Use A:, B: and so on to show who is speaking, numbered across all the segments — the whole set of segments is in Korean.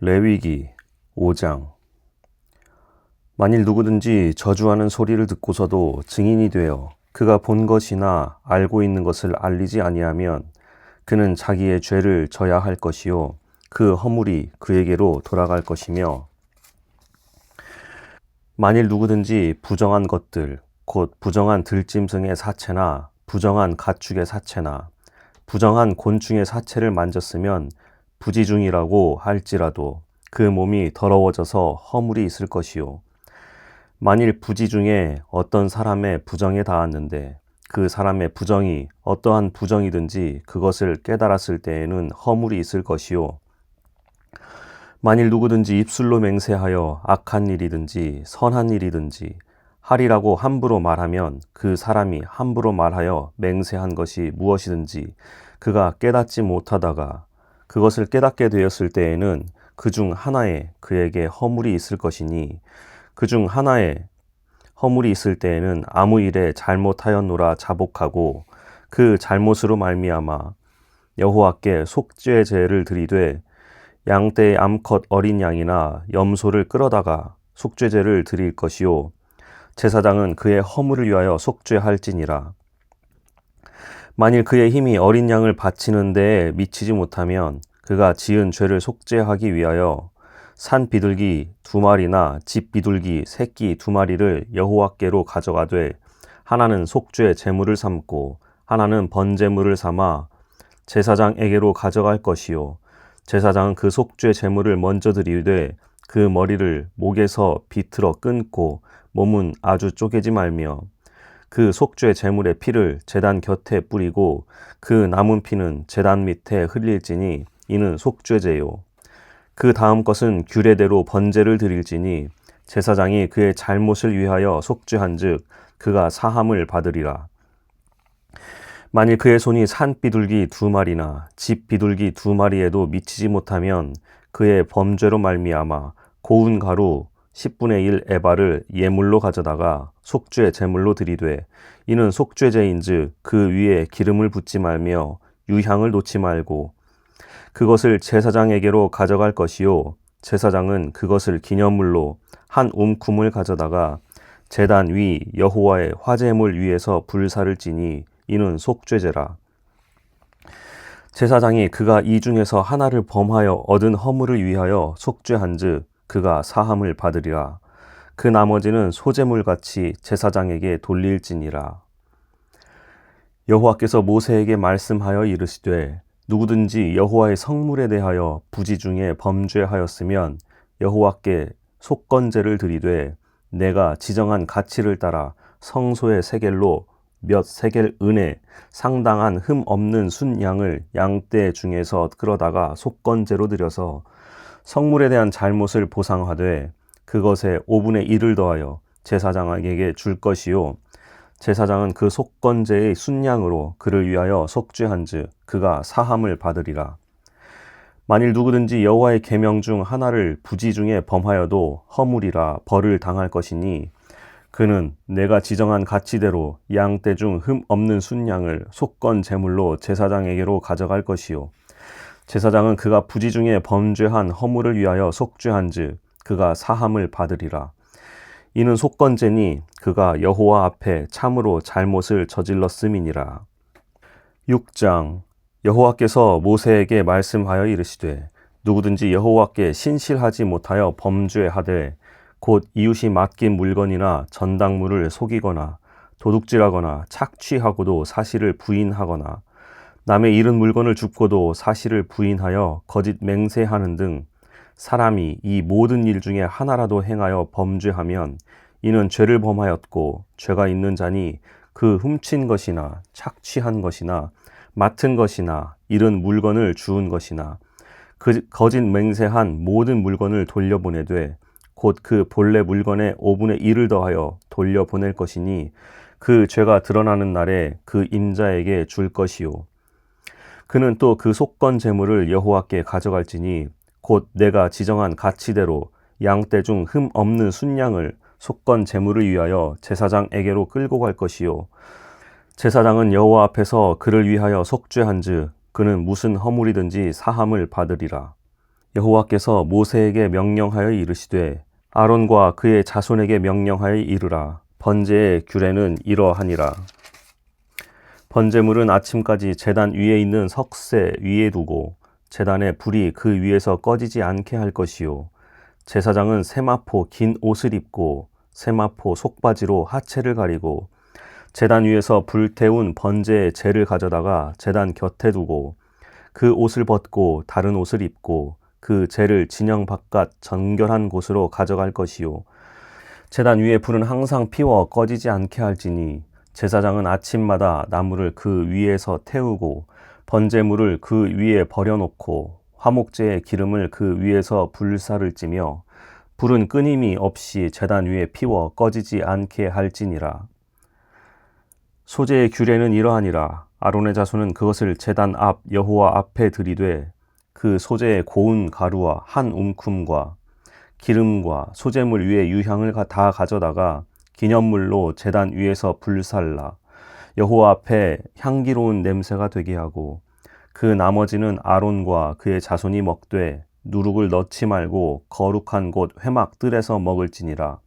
A: 레위기 5장. 만일 누구든지 저주하는 소리를 듣고서도 증인이 되어 그가 본 것이나 알고 있는 것을 알리지 아니하면 그는 자기의 죄를 져야 할 것이요 그 허물이 그에게로 돌아갈 것이며, 만일 누구든지 부정한 것들 곧 부정한 들짐승의 사체나 부정한 가축의 사체나 부정한 곤충의 사체를 만졌으면 부지중이라고 할지라도 그 몸이 더러워져서 허물이 있을 것이요, 만일 부지 중에 어떤 사람의 부정에 닿았는데 그 사람의 부정이 어떠한 부정이든지 그것을 깨달았을 때에는 허물이 있을 것이요, 만일 누구든지 입술로 맹세하여 악한 일이든지 선한 일이든지 하리라고 함부로 말하면 그 사람이 함부로 말하여 맹세한 것이 무엇이든지 그가 깨닫지 못하다가 그것을 깨닫게 되었을 때에는 그 중 하나에 그에게 허물이 있을 것이니, 그 중 하나에 허물이 있을 때에는 아무 일에 잘못하였노라 자복하고 그 잘못으로 말미암아 여호와께 속죄제를 드리되 양떼의 암컷 어린 양이나 염소를 끌어다가 속죄제를 드릴 것이요, 제사장은 그의 허물을 위하여 속죄할지니라. 만일 그의 힘이 어린 양을 바치는 데에 미치지 못하면 그가 지은 죄를 속죄하기 위하여 산 비둘기 2마리나 집 비둘기 새끼 2마리를 여호와께로 가져가되 하나는 속죄 제물을 삼고 하나는 번제물을 삼아 제사장에게로 가져갈 것이요, 제사장은 그 속죄 제물을 먼저 드리되 그 머리를 목에서 비틀어 끊고 몸은 아주 쪼개지 말며 그 속죄 제물의 피를 제단 곁에 뿌리고 그 남은 피는 제단 밑에 흘릴지니 이는 속죄제요. 그 다음 것은 규례대로 번제를 드릴지니 제사장이 그의 잘못을 위하여 속죄한즉 그가 사함을 받으리라. 만일 그의 손이 산 비둘기 2마리나 집 비둘기 2마리에도 미치지 못하면 그의 범죄로 말미암아 고운 가루 10분의 1 에바를 예물로 가져다가 속죄 제물로 드리되 이는 속죄제인즉 그 위에 기름을 붓지 말며 유향을 놓지 말고 그것을 제사장에게로 가져갈 것이요, 제사장은 그것을 기념물로 한 움큼을 가져다가 제단 위 여호와의 화제물 위에서 불사를 지니 이는 속죄제라. 제사장이 그가 이 중에서 하나를 범하여 얻은 허물을 위하여 속죄한즉 그가 사함을 받으리라. 그 나머지는 소제물같이 제사장에게 돌릴지니라. 여호와께서 모세에게 말씀하여 이르시되 누구든지 여호와의 성물에 대하여 부지 중에 범죄하였으면 여호와께 속건제를 드리되 내가 지정한 가치를 따라 성소의 세겔로 몇 세겔 은에 상당한 흠 없는 순양을 양떼 중에서 끌어다가 속건제로 드려서 성물에 대한 잘못을 보상하되 그것에 5분의 1을 더하여 제사장에게 줄 것이요, 제사장은 그 속건제의 순양으로 그를 위하여 속죄한즉 그가 사함을 받으리라. 만일 누구든지 여호와의 계명 중 하나를 부지 중에 범하여도 허물이라 벌을 당할 것이니 그는 내가 지정한 가치대로 양떼 중 흠 없는 순양을 속건 제물로 제사장에게로 가져갈 것이요, 제사장은 그가 부지 중에 범죄한 허물을 위하여 속죄한즉 그가 사함을 받으리라. 이는 속건제니 그가 여호와 앞에 참으로 잘못을 저질렀음이니라. 6장. 여호와께서 모세에게 말씀하여 이르시되 누구든지 여호와께 신실하지 못하여 범죄하되 곧 이웃이 맡긴 물건이나 전당물을 속이거나 도둑질하거나 착취하고도 사실을 부인하거나 남의 잃은 물건을 줍고도 사실을 부인하여 거짓 맹세하는 등 사람이 이 모든 일 중에 하나라도 행하여 범죄하면 이는 죄를 범하였고 죄가 있는 자니 그 훔친 것이나 착취한 것이나 맡은 것이나 잃은 물건을 주운 것이나 그 거짓 맹세한 모든 물건을 돌려보내되 곧 그 본래 물건의 5분의 1을 더하여 돌려보낼 것이니 그 죄가 드러나는 날에 그 임자에게 줄 것이요, 그는 또 그 속건 제물을 여호와께 가져갈지니 곧 내가 지정한 가치대로 양떼 중 흠 없는 순양을 속건 제물을 위하여 제사장에게로 끌고 갈 것이요, 제사장은 여호와 앞에서 그를 위하여 속죄한즉 그는 무슨 허물이든지 사함을 받으리라. 여호와께서 모세에게 명령하여 이르시되 아론과 그의 자손에게 명령하여 이르라. 번제의 규례는 이러하니라. 번제물은 아침까지 제단 위에 있는 석쇠 위에 두고 제단의 불이 그 위에서 꺼지지 않게 할 것이요. 제사장은 세마포 긴 옷을 입고 세마포 속바지로 하체를 가리고 제단 위에서 불태운 번제의 재를 가져다가 제단 곁에 두고 그 옷을 벗고 다른 옷을 입고 그 재를 진영 바깥 정결한 곳으로 가져갈 것이요. 제단 위에 불은 항상 피워 꺼지지 않게 할지니 제사장은 아침마다 나무를 그 위에서 태우고 번제물을 그 위에 버려놓고 화목제의 기름을 그 위에서 불사를 찌며 불은 끊임이 없이 제단 위에 피워 꺼지지 않게 할지니라. 소제의 규례는 이러하니라. 아론의 자손은 그것을 제단 앞 여호와 앞에 들이되 그 소제의 고운 가루와 한 움큼과 기름과 소제물 위에 유향을 다 가져다가 기념물로 제단 위에서 불살라 여호와 앞에 향기로운 냄새가 되게 하고 그 나머지는 아론과 그의 자손이 먹되 누룩을 넣지 말고 거룩한 곳 회막 뜰에서 먹을지니라.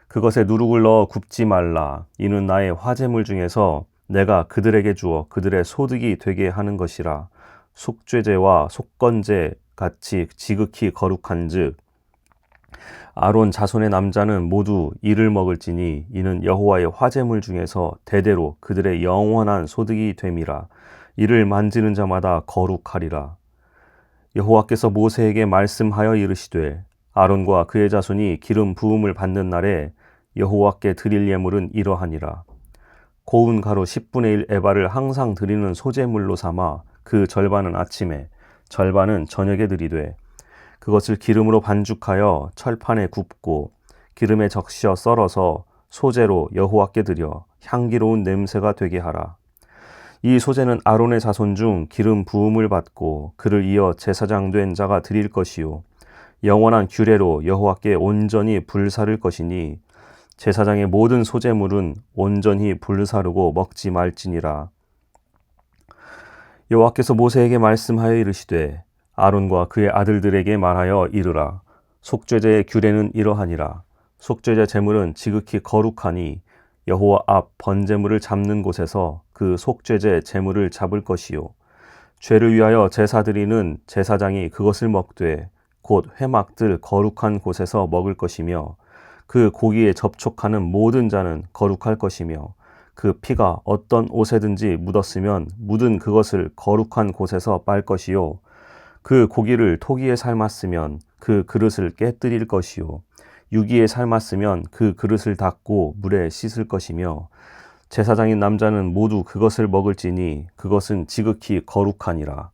A: 그것에 누룩을 넣어 굽지 말라. 이는 나의 화제물 중에서 내가 그들에게 주어 그들의 소득이 되게 하는 것이라. 속죄제와 속건제 같이 지극히 거룩한즉 아론 자손의 남자는 모두 이를 먹을지니 이는 여호와의 화제물 중에서 대대로 그들의 영원한 소득이 됨이라. 이를 만지는 자마다 거룩하리라. 여호와께서 모세에게 말씀하여 이르시되 아론과 그의 자손이 기름 부음을 받는 날에 여호와께 드릴 예물은 이러하니라. 고운 가루 10분의 1 에바를 항상 드리는 소제물로 삼아 그 절반은 아침에 절반은 저녁에 드리되 그것을 기름으로 반죽하여 철판에 굽고 기름에 적셔 썰어서 소제로 여호와께 드려 향기로운 냄새가 되게 하라. 이 소제는 아론의 자손 중 기름 부음을 받고 그를 이어 제사장 된 자가 드릴 것이요 영원한 규례로 여호와께 온전히 불사를 것이니 제사장의 모든 소제물은 온전히 불사르고 먹지 말지니라. 여호와께서 모세에게 말씀하여 이르시되 아론과 그의 아들들에게 말하여 이르라. 속죄제의 규례는 이러하니라. 속죄제 제물은 지극히 거룩하니 여호와 앞 번제물을 잡는 곳에서 그 속죄제 제물을 잡을 것이요 죄를 위하여 제사 드리는 제사장이 그것을 먹되 곧 회막들 거룩한 곳에서 먹을 것이며 그 고기에 접촉하는 모든 자는 거룩할 것이며 그 피가 어떤 옷에든지 묻었으면 묻은 그것을 거룩한 곳에서 빨 것이요 그 고기를 토기에 삶았으면 그 그릇을 깨뜨릴 것이요 유기에 삶았으면 그 그릇을 닦고 물에 씻을 것이며 제사장인 남자는 모두 그것을 먹을지니 그것은 지극히 거룩하니라.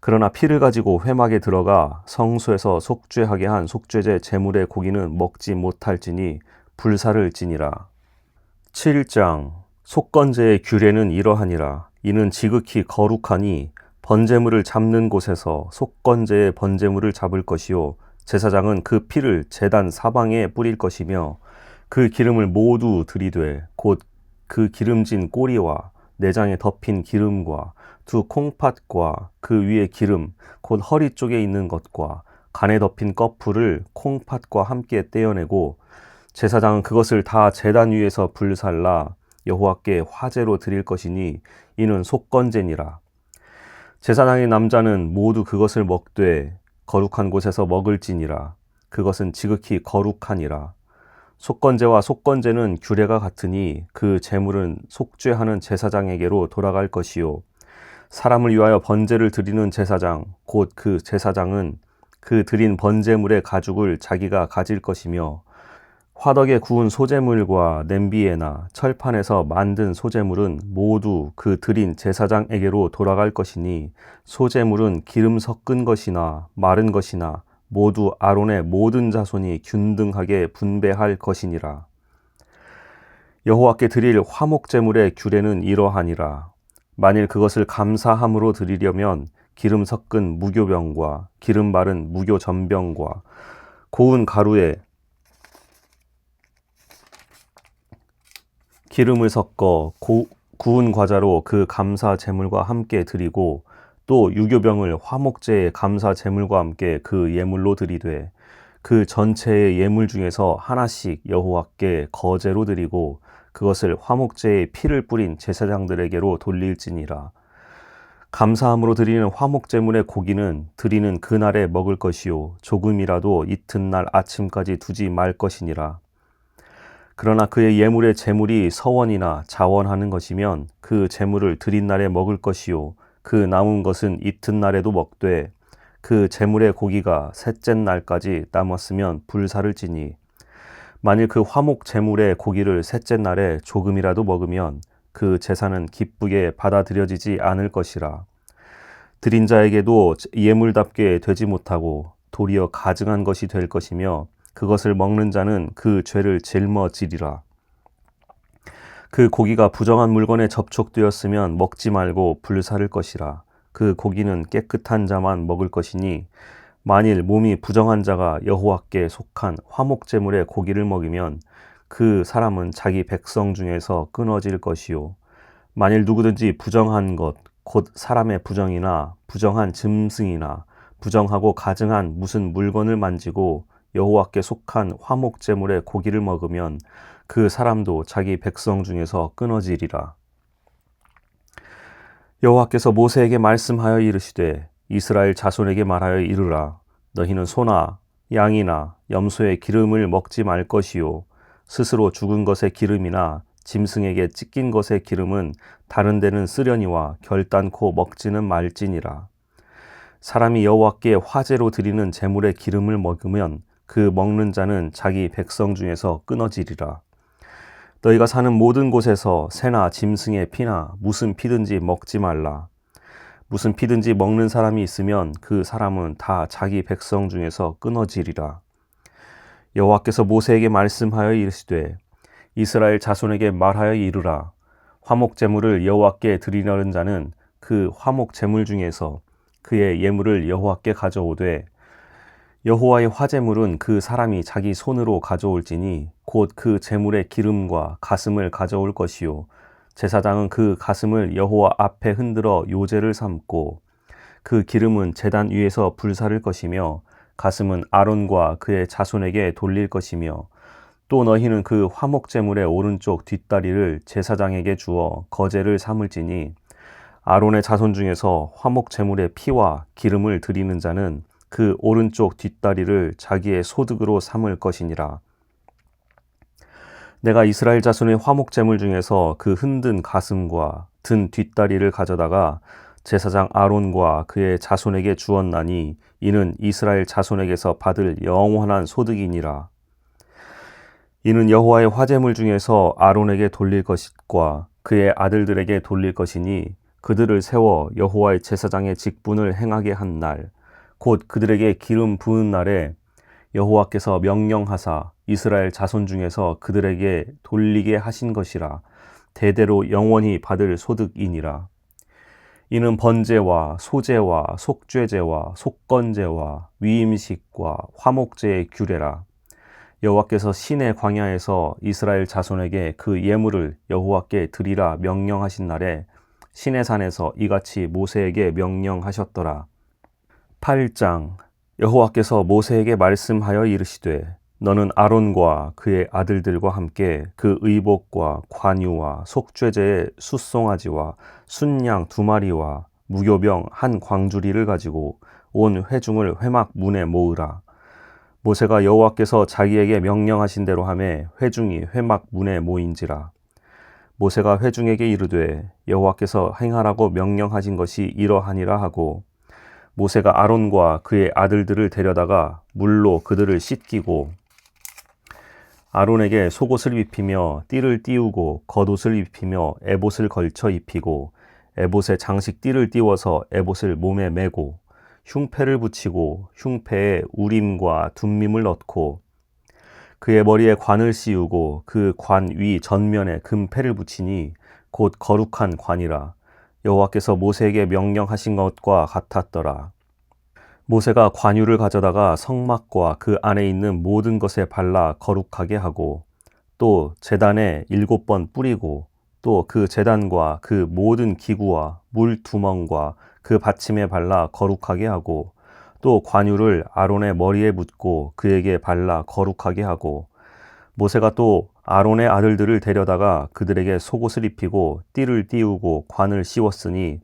A: 그러나 피를 가지고 회막에 들어가 성소에서 속죄하게 한 속죄제 제물의 고기는 먹지 못할지니 불사를 지니라. 7장 속건제의 규례는 이러하니라. 이는 지극히 거룩하니 번제물을 잡는 곳에서 속건제의 번제물을 잡을 것이요 제사장은 그 피를 제단 사방에 뿌릴 것이며 그 기름을 모두 들이되 곧 그 기름진 꼬리와 내장에 덮인 기름과 두 콩팥과 그 위에 기름 곧 허리 쪽에 있는 것과 간에 덮인 꺼풀을 콩팥과 함께 떼어내고 제사장은 그것을 다 제단 위에서 불살라 여호와께 화제로 드릴 것이니 이는 속건제니라. 제사장의 남자는 모두 그것을 먹되 거룩한 곳에서 먹을지니라. 그것은 지극히 거룩하니라. 속건제와 속건제는 규례가 같으니 그 제물은 속죄하는 제사장에게로 돌아갈 것이요 사람을 위하여 번제를 드리는 제사장 곧 그 제사장은 그 드린 번제물의 가죽을 자기가 가질 것이며 화덕에 구운 소제물과 냄비에나 철판에서 만든 소제물은 모두 그 드린 제사장에게로 돌아갈 것이니 소제물은 기름 섞은 것이나 마른 것이나 모두 아론의 모든 자손이 균등하게 분배할 것이니라. 여호와께 드릴 화목제물의 규례는 이러하니라. 만일 그것을 감사함으로 드리려면 기름 섞은 무교병과 기름 바른 무교전병과 고운 가루에 기름을 섞어 구운 과자로 그 감사 제물과 함께 드리고 또 유교병을 화목제의 감사 제물과 함께 그 예물로 드리되 그 전체의 예물 중에서 하나씩 여호와께 거제로 드리고 그것을 화목제의 피를 뿌린 제사장들에게로 돌릴지니라. 감사함으로 드리는 화목제물의 고기는 드리는 그날에 먹을 것이요 조금이라도 이튿날 아침까지 두지 말 것이니라. 그러나 그의 예물의 제물이 서원이나 자원하는 것이면 그 제물을 드린 날에 먹을 것이요 그 남은 것은 이튿날에도 먹되 그 제물의 고기가 셋째 날까지 남았으면 불사를 지니 만일 그 화목 제물의 고기를 셋째 날에 조금이라도 먹으면 그 제사는 기쁘게 받아들여지지 않을 것이라. 드린 자에게도 예물답게 되지 못하고 도리어 가증한 것이 될 것이며 그것을 먹는 자는 그 죄를 짊어지리라. 그 고기가 부정한 물건에 접촉되었으면 먹지 말고 불사를 것이라. 그 고기는 깨끗한 자만 먹을 것이니 만일 몸이 부정한 자가 여호와께 속한 화목제물의 고기를 먹으면 그 사람은 자기 백성 중에서 끊어질 것이요 만일 누구든지 부정한 것 곧 사람의 부정이나 부정한 짐승이나 부정하고 가증한 무슨 물건을 만지고 여호와께 속한 화목제물의 고기를 먹으면 그 사람도 자기 백성 중에서 끊어지리라. 여호와께서 모세에게 말씀하여 이르시되 이스라엘 자손에게 말하여 이르라. 너희는 소나 양이나 염소의 기름을 먹지 말 것이요 스스로 죽은 것의 기름이나 짐승에게 찢긴 것의 기름은 다른 데는 쓰려니와 결단코 먹지는 말지니라. 사람이 여호와께 화제로 드리는 제물의 기름을 먹으면 그 먹는 자는 자기 백성 중에서 끊어지리라. 너희가 사는 모든 곳에서 새나 짐승의 피나 무슨 피든지 먹지 말라. 무슨 피든지 먹는 사람이 있으면 그 사람은 다 자기 백성 중에서 끊어지리라. 여호와께서 모세에게 말씀하여 이르시되 이스라엘 자손에게 말하여 이르라. 화목 제물을 여호와께 드리려는 자는 그 화목 제물 중에서 그의 예물을 여호와께 가져오되 여호와의 화제물은 그 사람이 자기 손으로 가져올지니 곧 그 제물의 기름과 가슴을 가져올 것이요 제사장은 그 가슴을 여호와 앞에 흔들어 요제를 삼고 그 기름은 제단 위에서 불사를 것이며 가슴은 아론과 그의 자손에게 돌릴 것이며 또 너희는 그 화목 제물의 오른쪽 뒷다리를 제사장에게 주어 거제를 삼을지니 아론의 자손 중에서 화목 제물의 피와 기름을 드리는 자는 그 오른쪽 뒷다리를 자기의 소득으로 삼을 것이니라. 내가 이스라엘 자손의 화목 제물 중에서 그 흔든 가슴과 든 뒷다리를 가져다가 제사장 아론과 그의 자손에게 주었나니 이는 이스라엘 자손에게서 받을 영원한 소득이니라. 이는 여호와의 화제물 중에서 아론에게 돌릴 것과 그의 아들들에게 돌릴 것이니 그들을 세워 여호와의 제사장의 직분을 행하게 한 날, 곧 그들에게 기름 부은 날에 여호와께서 명령하사 이스라엘 자손 중에서 그들에게 돌리게 하신 것이라. 대대로 영원히 받을 소득이니라. 이는 번제와 소제와 속죄제와 속건제와 위임식과 화목제의 규례라. 여호와께서 시내 광야에서 이스라엘 자손에게 그 예물을 여호와께 드리라 명령하신 날에 시내산에서 이같이 모세에게 명령하셨더라. 8장. 여호와께서 모세에게 말씀하여 이르시되 너는 아론과 그의 아들들과 함께 그 의복과 관유와 속죄제의 숫송아지와 순양 2마리와 무교병 한 광주리를 가지고 온 회중을 회막 문에 모으라. 모세가 여호와께서 자기에게 명령하신 대로 하매 회중이 회막 문에 모인지라. 모세가 회중에게 이르되 여호와께서 행하라고 명령하신 것이 이러하니라 하고 모세가 아론과 그의 아들들을 데려다가 물로 그들을 씻기고 아론에게 속옷을 입히며 띠를 띄우고 겉옷을 입히며 에봇을 걸쳐 입히고 에봇에 장식 띠를 띄워서 에봇을 몸에 메고 흉패를 붙이고 흉패에 우림과 둠밈을 넣고 그의 머리에 관을 씌우고 그 관 위 전면에 금패를 붙이니 곧 거룩한 관이라. 여호와께서 모세에게 명령하신 것과 같았더라. 모세가 관유를 가져다가 성막과 그 안에 있는 모든 것에 발라 거룩하게 하고 또 제단에 7번 뿌리고 또 그 제단과 그 모든 기구와 물 두멍과 그 받침에 발라 거룩하게 하고 또 관유를 아론의 머리에 묻고 그에게 발라 거룩하게 하고 모세가 또 아론의 아들들을 데려다가 그들에게 속옷을 입히고 띠를 띄우고 관을 씌웠으니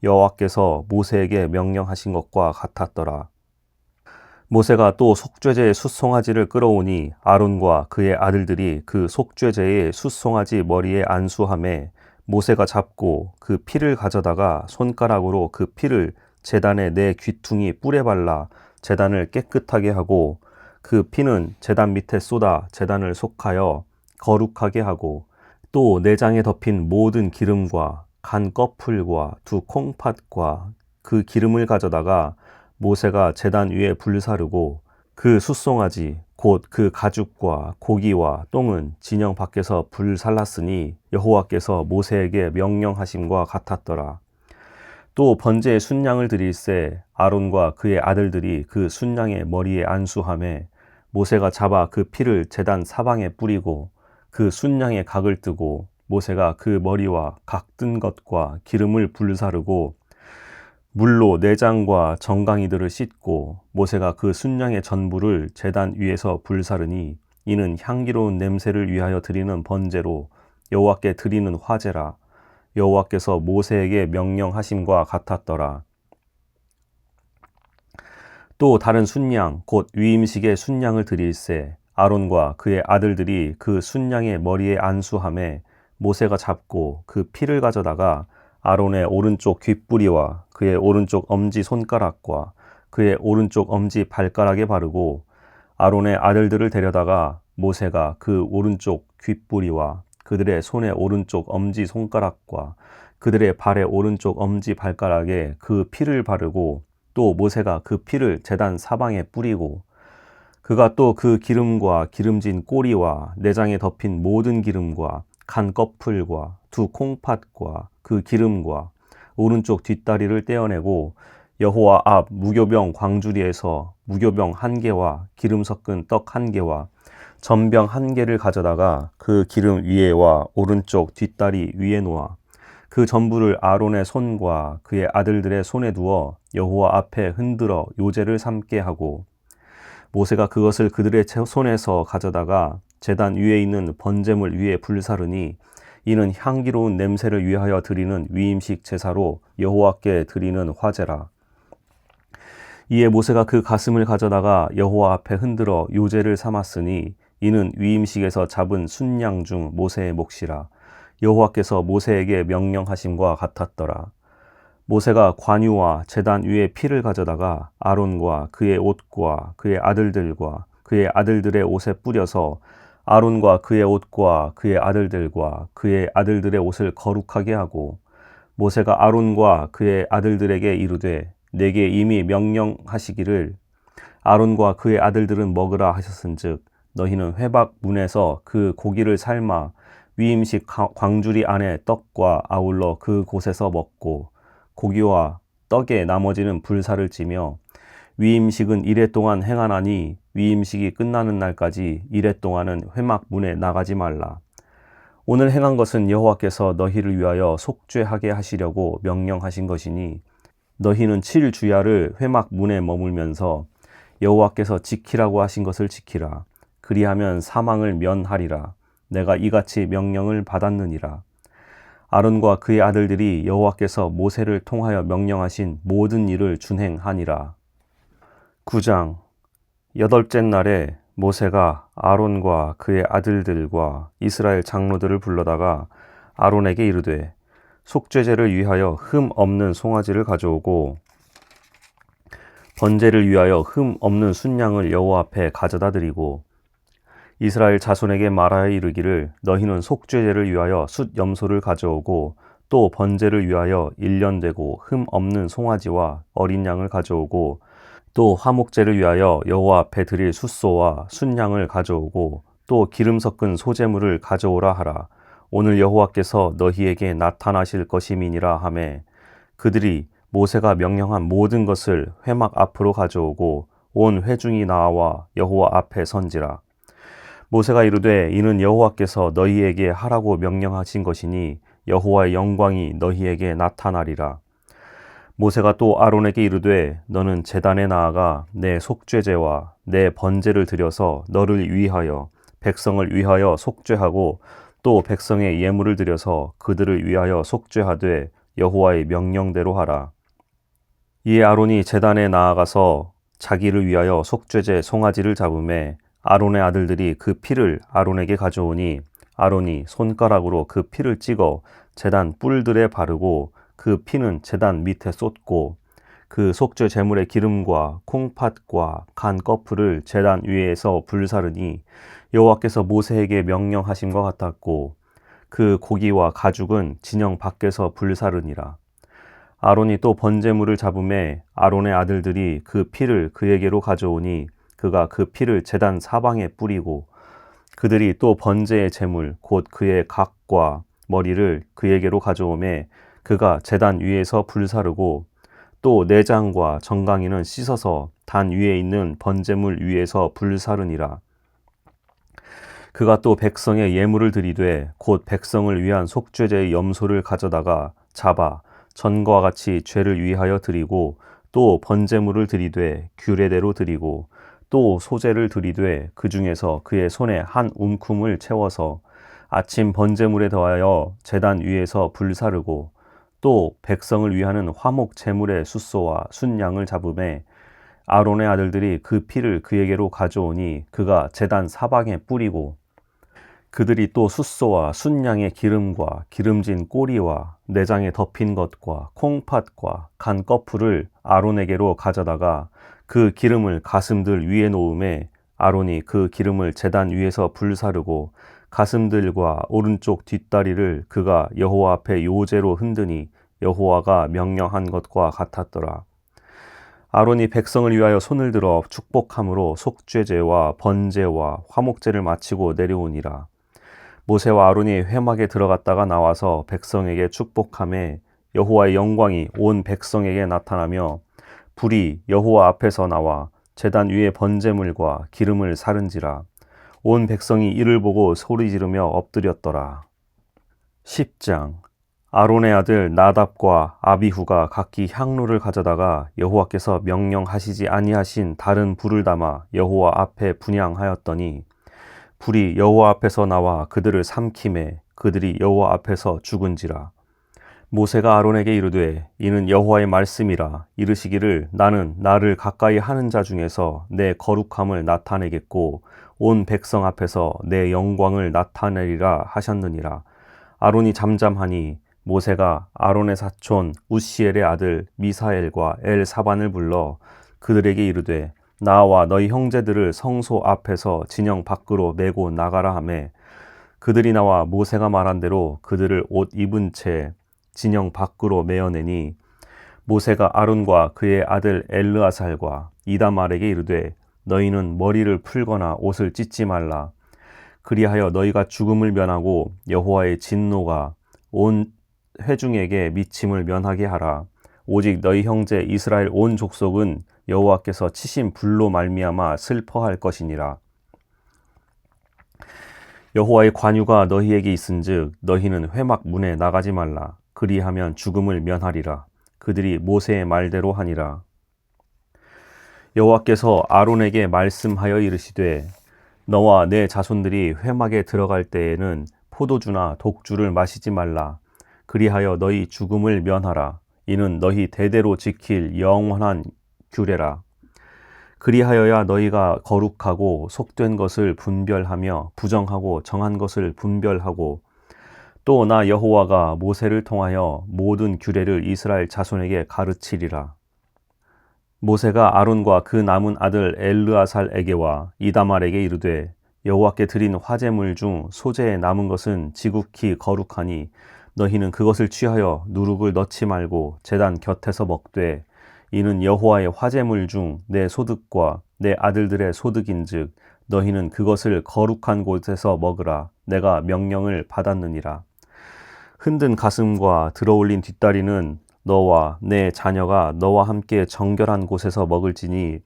A: 여호와께서 모세에게 명령하신 것과 같았더라. 모세가 또 속죄제의 숫송아지를 끌어오니 아론과 그의 아들들이 그 속죄제의 숫송아지 머리에 안수하매 모세가 잡고 그 피를 가져다가 손가락으로 그 피를 제단의 네 귀퉁이 뿔에 발라 제단을 깨끗하게 하고 그 피는 제단 밑에 쏟아 제단을 속하여 거룩하게 하고 또 내장에 덮인 모든 기름과 간 꺼풀과 두 콩팥과 그 기름을 가져다가 모세가 제단 위에 불사르고 그 숫송아지 곧 그 가죽과 고기와 똥은 진영 밖에서 불살랐으니 여호와께서 모세에게 명령하심과 같았더라. 또 번제의 순양을 드릴새 아론과 그의 아들들이 그 순양의 머리에 안수하매 모세가 잡아 그 피를 제단 사방에 뿌리고 그 순양의 각을 뜨고 모세가 그 머리와 각 뜬 것과 기름을 불사르고 물로 내장과 정강이들을 씻고 모세가 그 순양의 전부를 제단 위에서 불사르니 이는 향기로운 냄새를 위하여 드리는 번제로 여호와께 드리는 화제라. 여호와께서 모세에게 명령하심과 같았더라. 또 다른 순양 곧 위임식의 순양을 드릴새 아론과 그의 아들들이 그 순양의 머리에 안수하매 모세가 잡고 그 피를 가져다가 아론의 오른쪽 귓뿌리와 그의 오른쪽 엄지 손가락과 그의 오른쪽 엄지 발가락에 바르고 아론의 아들들을 데려다가 모세가 그 오른쪽 귓뿌리와 그들의 손의 오른쪽 엄지 손가락과 그들의 발의 오른쪽 엄지 발가락에 그 피를 바르고 또 모세가 그 피를 제단 사방에 뿌리고 그가 또 그 기름과 기름진 꼬리와 내장에 덮인 모든 기름과 간 꺼풀과 두 콩팥과 그 기름과 오른쪽 뒷다리를 떼어내고 여호와 앞 무교병 광주리에서 무교병 한 개와 기름 섞은 떡 한 개와 전병 한 개를 가져다가 그 기름 위에와 오른쪽 뒷다리 위에 놓아 그 전부를 아론의 손과 그의 아들들의 손에 두어 여호와 앞에 흔들어 요제를 삼게 하고 모세가 그것을 그들의 손에서 가져다가 제단 위에 있는 번제물 위에 불사르니 이는 향기로운 냄새를 위하여 드리는 위임식 제사로 여호와께 드리는 화제라. 이에 모세가 그 가슴을 가져다가 여호와 앞에 흔들어 요제를 삼았으니 이는 위임식에서 잡은 순양 중 모세의 몫이라. 여호와께서 모세에게 명령하심과 같았더라. 모세가 관유와 제단 위에 피를 가져다가 아론과 그의 옷과 그의 아들들과 그의 아들들의 옷에 뿌려서 아론과 그의 옷과 그의 아들들과 그의 아들들의 옷을 거룩하게 하고 모세가 아론과 그의 아들들에게 이르되 내게 이미 명령하시기를 아론과 그의 아들들은 먹으라 하셨은즉 너희는 회막 문에서 그 고기를 삶아 위임식 광주리 안에 떡과 아울러 그 곳에서 먹고 고기와 떡의 나머지는 불사를 찌며 위임식은 이레 동안 행하나니 위임식이 끝나는 날까지 이레 동안은 회막 문에 나가지 말라. 오늘 행한 것은 여호와께서 너희를 위하여 속죄하게 하시려고 명령하신 것이니 너희는 7주야를 회막 문에 머물면서 여호와께서 지키라고 하신 것을 지키라. 그리하면 사망을 면하리라. 내가 이같이 명령을 받았느니라. 아론과 그의 아들들이 여호와께서 모세를 통하여 명령하신 모든 일을 준행하니라. 9장. 여덟째 날에 모세가 아론과 그의 아들들과 이스라엘 장로들을 불러다가 아론에게 이르되 속죄제를 위하여 흠 없는 송아지를 가져오고 번제를 위하여 흠 없는 순양을 여호와 앞에 가져다 드리고 이스라엘 자손에게 말하여 이르기를 너희는 속죄제를 위하여 숫 염소를 가져오고 또 번제를 위하여 1년 되고 흠 없는 송아지와 어린 양을 가져오고 또 화목제를 위하여 여호와 앞에 드릴 숫소와 순양을 가져오고 또 기름 섞은 소제물을 가져오라 하라. 오늘 여호와께서 너희에게 나타나실 것임이니라 하매 그들이 모세가 명령한 모든 것을 회막 앞으로 가져오고 온 회중이 나와 여호와 앞에 선지라. 모세가 이르되 이는 여호와께서 너희에게 하라고 명령하신 것이니 여호와의 영광이 너희에게 나타나리라. 모세가 또 아론에게 이르되 너는 제단에 나아가 내 속죄제와 내 번제를 드려서 너를 위하여 백성을 위하여 속죄하고 또 백성의 예물을 드려서 그들을 위하여 속죄하되 여호와의 명령대로 하라. 이에 아론이 제단에 나아가서 자기를 위하여 속죄제 송아지를 잡음에 아론의 아들들이 그 피를 아론에게 가져오니 아론이 손가락으로 그 피를 찍어 제단 뿔들에 바르고 그 피는 제단 밑에 쏟고 그 속죄 제물의 기름과 콩팥과 간 거풀을 제단 위에서 불사르니 여호와께서 모세에게 명령하심과 같았고 그 고기와 가죽은 진영 밖에서 불사르니라. 아론이 또 번제물을 잡음에 아론의 아들들이 그 피를 그에게로 가져오니 그가 그 피를 제단 사방에 뿌리고 그들이 또 번제의 제물 곧 그의 각과 머리를 그에게로 가져오매 그가 제단 위에서 불사르고 또 내장과 정강이는 씻어서 단 위에 있는 번제물 위에서 불사르니라. 그가 또 백성의 예물을 드리되 곧 백성을 위한 속죄제의 염소를 가져다가 잡아 전과 같이 죄를 위하여 드리고 또 번제물을 드리되 규례대로 드리고 또 소제를 드리되 그 중에서 그의 손에 한 움큼을 채워서 아침 번제물에 더하여 제단 위에서 불사르고 또 백성을 위하는 화목 제물의 숫소와 순양을 잡음에 아론의 아들들이 그 피를 그에게로 가져오니 그가 제단 사방에 뿌리고 그들이 또 숫소와 순양의 기름과 기름진 꼬리와 내장에 덮인 것과 콩팥과 간 거풀을 아론에게로 가져다가 그 기름을 가슴들 위에 놓음에 아론이 그 기름을 제단 위에서 불사르고 가슴들과 오른쪽 뒷다리를 그가 여호와 앞에 요제로 흔드니 여호와가 명령한 것과 같았더라. 아론이 백성을 위하여 손을 들어 축복함으로 속죄제와 번제와 화목제를 마치고 내려오니라. 모세와 아론이 회막에 들어갔다가 나와서 백성에게 축복함에 여호와의 영광이 온 백성에게 나타나며 불이 여호와 앞에서 나와 제단 위에 번제물과 기름을 사른지라. 온 백성이 이를 보고 소리 지르며 엎드렸더라. 10장. 아론의 아들 나답과 아비후가 각기 향로를 가져다가 여호와께서 명령하시지 아니하신 다른 불을 담아 여호와 앞에 분향하였더니 불이 여호와 앞에서 나와 그들을 삼키매 그들이 여호와 앞에서 죽은지라. 모세가 아론에게 이르되 이는 여호와의 말씀이라. 이르시기를 나는 나를 가까이 하는 자 중에서 내 거룩함을 나타내겠고 온 백성 앞에서 내 영광을 나타내리라 하셨느니라. 아론이 잠잠하니 모세가 아론의 사촌 우시엘의 아들 미사엘과 엘사반을 불러 그들에게 이르되 나와 너희 형제들을 성소 앞에서 진영 밖으로 메고 나가라 하매 그들이 나와 모세가 말한 대로 그들을 옷 입은 채 진영 밖으로 메어내니 모세가 아론과 그의 아들 엘르아살과 이다말에게 이르되 너희는 머리를 풀거나 옷을 찢지 말라. 그리하여 너희가 죽음을 면하고 여호와의 진노가 온 회중에게 미침을 면하게 하라. 오직 너희 형제 이스라엘 온 족속은 여호와께서 치신 불로 말미암아 슬퍼할 것이니라. 여호와의 관유가 너희에게 있은즉 너희는 회막 문에 나가지 말라. 그리하면 죽음을 면하리라. 그들이 모세의 말대로 하니라. 여호와께서 아론에게 말씀하여 이르시되 너와 내 자손들이 회막에 들어갈 때에는 포도주나 독주를 마시지 말라. 그리하여 너희 죽음을 면하라. 이는 너희 대대로 지킬 영원한 규례라. 그리하여야 너희가 거룩하고 속된 것을 분별하며 부정하고 정한 것을 분별하고 또 나 여호와가 모세를 통하여 모든 규례를 이스라엘 자손에게 가르치리라. 모세가 아론과 그 남은 아들 엘르아살에게와 이다말에게 이르되 여호와께 드린 화제물 중 소재에 남은 것은 지극히 거룩하니 너희는 그것을 취하여 누룩을 넣지 말고 제단 곁에서 먹되 이는 여호와의 화제물 중 내 소득과 내 아들들의 소득인즉 너희는 그것을 거룩한 곳에서 먹으라. 내가 명령을 받았느니라. 흔든 가슴과 들어올린 뒷다리는 너와 내 자녀가 너와 함께 정결한 곳에서 먹을지니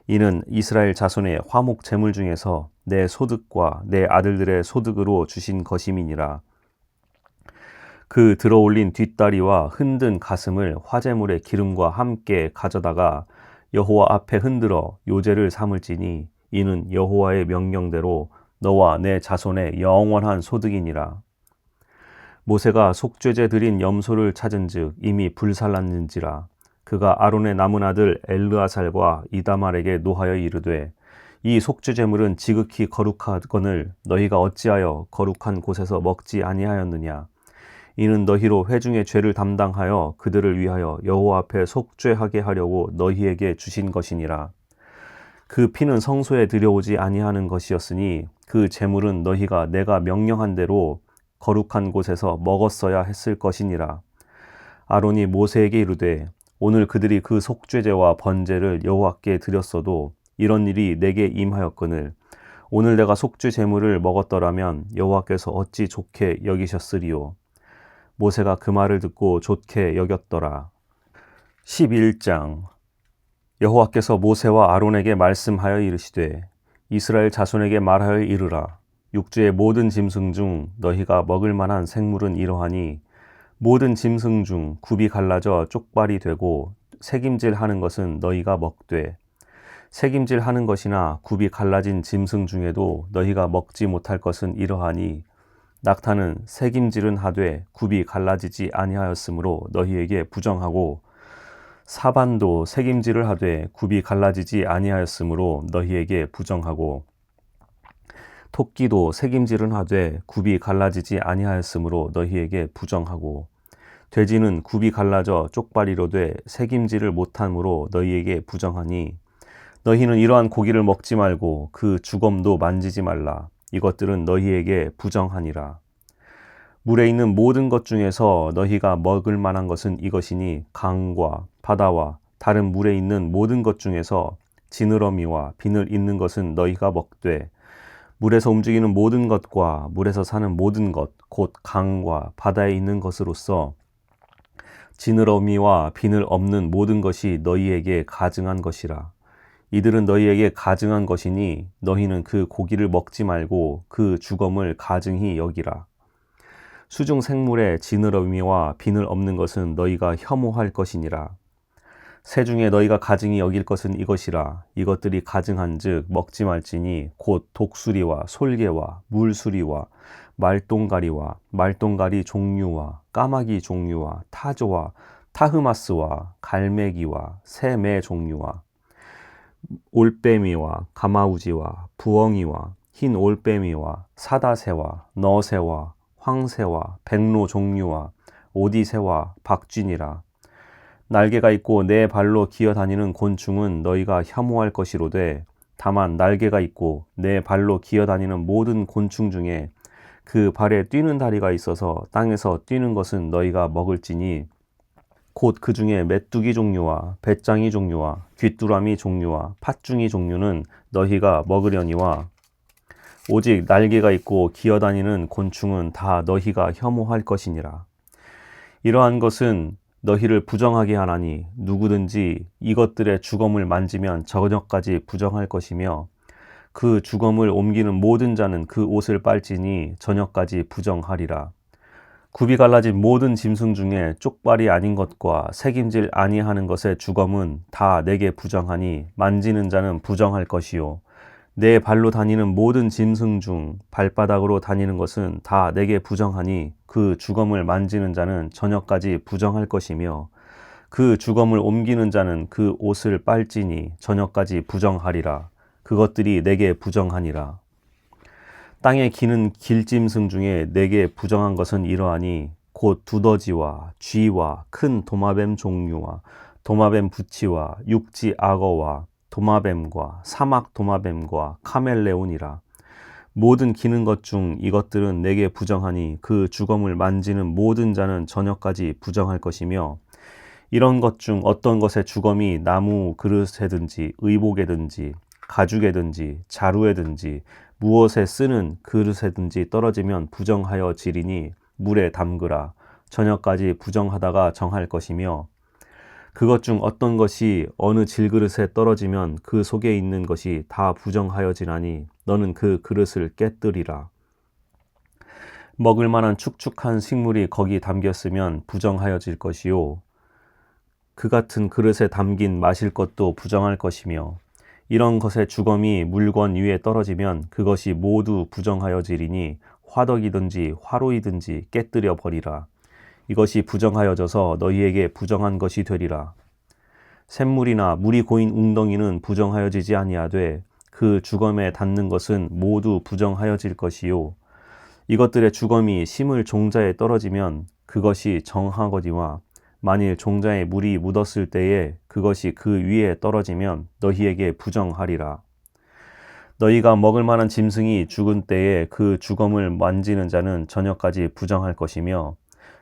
A: 이는 이스라엘 자손의 화목 제물 중에서 내 소득과 내 아들들의 소득으로 주신 것임이니라. 그 들어올린 뒷다리와 흔든 가슴을 화제물의 기름과 함께 가져다가 여호와 앞에 흔들어 요제를 삼을지니 이는 여호와의 명령대로 너와 내 자손의 영원한 소득이니라. 모세가 속죄제 드린 염소를 찾은즉 이미 불살랐는지라. 그가 아론의 남은 아들 엘르아살과 이다말에게 노하여 이르되 이 속죄제물은 지극히 거룩하거늘 너희가 어찌하여 거룩한 곳에서 먹지 아니하였느냐. 이는 너희로 회중의 죄를 담당하여 그들을 위하여 여호와 앞에 속죄하게 하려고 너희에게 주신 것이니라. 그 피는 성소에 들여오지 아니하는 것이었으니 그 제물은 너희가 내가 명령한 대로 거룩한 곳에서 먹었어야 했을 것이니라. 아론이 모세에게 이르되 오늘 그들이 그 속죄제와 번제를 여호와께 드렸어도 이런 일이 내게 임하였거늘 오늘 내가 속죄 제물을 먹었더라면 여호와께서 어찌 좋게 여기셨으리요. 모세가 그 말을 듣고 좋게 여겼더라. 11장. 여호와께서 모세와 아론에게 말씀하여 이르시되 이스라엘 자손에게 말하여 이르라. 육지의 모든 짐승 중 너희가 먹을 만한 생물은 이러하니 모든 짐승 중 굽이 갈라져 쪽발이 되고 새김질 하는 것은 너희가 먹되 새김질 하는 것이나 굽이 갈라진 짐승 중에도 너희가 먹지 못할 것은 이러하니 낙타는 새김질은 하되 굽이 갈라지지 아니하였으므로 너희에게 부정하고 사반도 새김질을 하되 굽이 갈라지지 아니하였으므로 너희에게 부정하고 토끼도 새김질은 하되 굽이 갈라지지 아니하였으므로 너희에게 부정하고 돼지는 굽이 갈라져 쪽발이로되 새김질을 못함으로 너희에게 부정하니 너희는 이러한 고기를 먹지 말고 그 주검도 만지지 말라. 이것들은 너희에게 부정하니라. 물에 있는 모든 것 중에서 너희가 먹을 만한 것은 이것이니 강과 바다와 다른 물에 있는 모든 것 중에서 지느러미와 비늘 있는 것은 너희가 먹되 물에서 움직이는 모든 것과 물에서 사는 모든 것, 곧 강과 바다에 있는 것으로서 지느러미와 비늘 없는 모든 것이 너희에게 가증한 것이라. 이들은 너희에게 가증한 것이니 너희는 그 고기를 먹지 말고 그 주검을 가증히 여기라. 수중 생물의 지느러미와 비늘 없는 것은 너희가 혐오할 것이니라. 새 중에 너희가 가증히 여길 것은 이것이라. 이것들이 가증한즉 먹지 말지니 곧 독수리와 솔개와 물수리와 말똥가리와 말똥가리 종류와 까마귀 종류와 타조와 타흐마스와 갈매기와 새매 종류와 올빼미와 가마우지와 부엉이와 흰 올빼미와 사다새와 너새와 황새와 백로 종류와 오디새와 박쥐니라. 날개가 있고 네 발로 기어다니는 곤충은 너희가 혐오할 것이로되 다만 날개가 있고 네 발로 기어다니는 모든 곤충 중에 그 발에 뛰는 다리가 있어서 땅에서 뛰는 것은 너희가 먹을지니 곧 그 중에 메뚜기 종류와 배짱이 종류와 귀뚜라미 종류와 팥중이 종류는 너희가 먹으려니와 오직 날개가 있고 기어다니는 곤충은 다 너희가 혐오할 것이니라. 이러한 것은 너희를 부정하게 하나니 누구든지 이것들의 주검을 만지면 저녁까지 부정할 것이며 그 주검을 옮기는 모든 자는 그 옷을 빨지니 저녁까지 부정하리라. 굽이 갈라진 모든 짐승 중에 쪽발이 아닌 것과 새김질 아니하는 것의 주검은 다 내게 부정하니 만지는 자는 부정할 것이요 내 발로 다니는 모든 짐승 중 발바닥으로 다니는 것은 다 내게 부정하니 그 주검을 만지는 자는 저녁까지 부정할 것이며 그 주검을 옮기는 자는 그 옷을 빨지니 저녁까지 부정하리라. 그것들이 내게 부정하니라. 땅에 기는 길짐승 중에 내게 부정한 것은 이러하니 곧 두더지와 쥐와 큰 도마뱀 종류와 도마뱀 부치와 육지 악어와 도마뱀과 사막 도마뱀과 카멜레온이라. 모든 기는 것 중 이것들은 내게 부정하니 그 주검을 만지는 모든 자는 저녁까지 부정할 것이며 이런 것 중 어떤 것의 주검이 나무 그릇에든지 의복에든지 가죽에든지 자루에든지 무엇에 쓰는 그릇에든지 떨어지면 부정하여 지리니 물에 담그라. 저녁까지 부정하다가 정할 것이며 그것 중 어떤 것이 어느 질그릇에 떨어지면 그 속에 있는 것이 다 부정하여지나니 너는 그 그릇을 깨뜨리라. 먹을 만한 축축한 식물이 거기 담겼으면 부정하여질 것이요 그 같은 그릇에 담긴 마실 것도 부정할 것이며 이런 것의 주검이 물건 위에 떨어지면 그것이 모두 부정하여지리니 화덕이든지 화로이든지 깨뜨려 버리라. 이것이 부정하여져서 너희에게 부정한 것이 되리라. 샘물이나 물이 고인 웅덩이는 부정하여지지 아니하되 그 주검에 닿는 것은 모두 부정하여질 것이요 이것들의 주검이 심을 종자에 떨어지면 그것이 정하거니와 만일 종자에 물이 묻었을 때에 그것이 그 위에 떨어지면 너희에게 부정하리라. 너희가 먹을 만한 짐승이 죽은 때에 그 주검을 만지는 자는 저녁까지 부정할 것이며